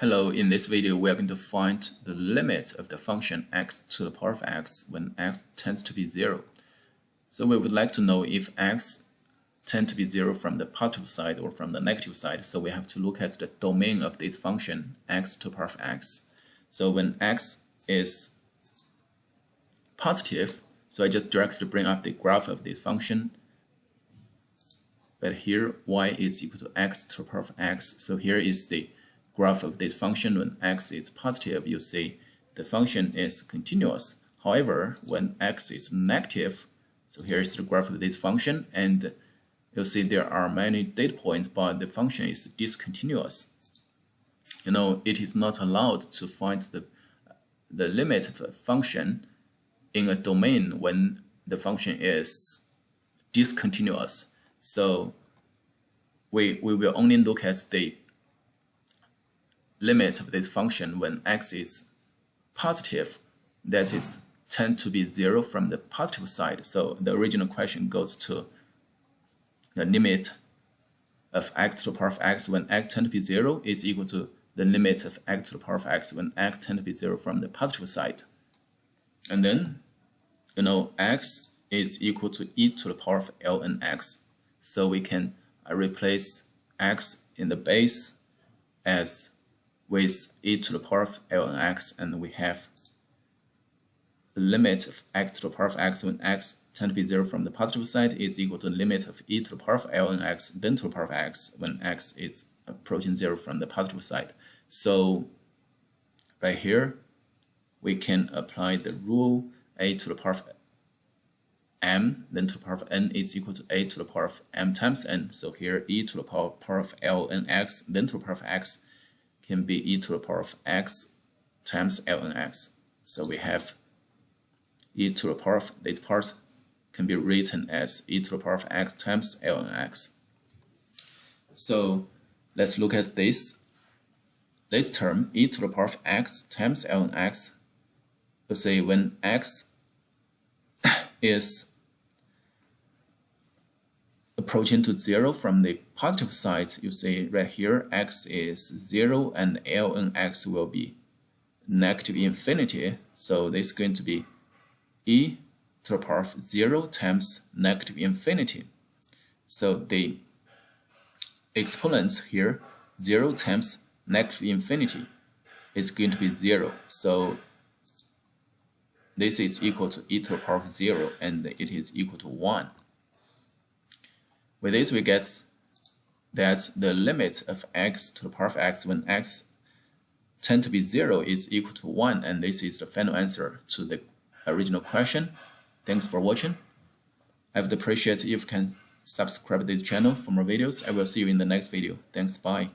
Hello, in this video we are going to find the limit of the function x to the power of x when x tends to be 0. So we would like to know if x tends to be 0 from the positive side or from the negative side. So we have to look at the domain of this function x to the power of x. So when x is positive, so I just directly bring up the graph of this function. But here y is equal to x to the power of x. So here is the graph of this function. When x is positive, you see the function is continuous. However, when x is negative, so here is the graph of this function, and you'll see there are many data points, but the function is discontinuous. It is not allowed to find the limit of a function in a domain when the function is discontinuous. So we will only look at the limit of this function when x is positive, that is tend to be 0 from the positive side. So the original question goes to the limit of x to the power of x when x tend to be 0 is equal to the limit of x to the power of x when x tend to be 0 from the positive side. And then, x is equal to e to the power of ln x. So we can replace x in the base as with e to the power of ln x, and we have the limit of x to the power of x when x tends to be 0 from the positive side is equal to the limit of e to the power of ln x then to the power of x when x is approaching 0 from the positive side. So right here we can apply the rule a to the power of m then to the power of n is equal to a to the power of m times n. So here e to the power of ln x then to the power of x can be e to the power of x times ln x. So we have e to the power of this part can be written as e to the power of x times ln x. So let's look at this term, e to the power of x times ln x. You see when x is approaching to 0 from the positive side, you see right here x is 0 and ln x will be negative infinity. So this is going to be e to the power of 0 times negative infinity. So the exponent here, 0 times negative infinity, is going to be 0. So this is equal to e to the power of 0, and it is equal to 1. With this, we get that the limit of x to the power of x when x tends to be 0 is equal to 1, and this is the final answer to the original question. Thanks for watching. I would appreciate if you can subscribe to this channel for more videos. I will see you in the next video. Thanks, bye.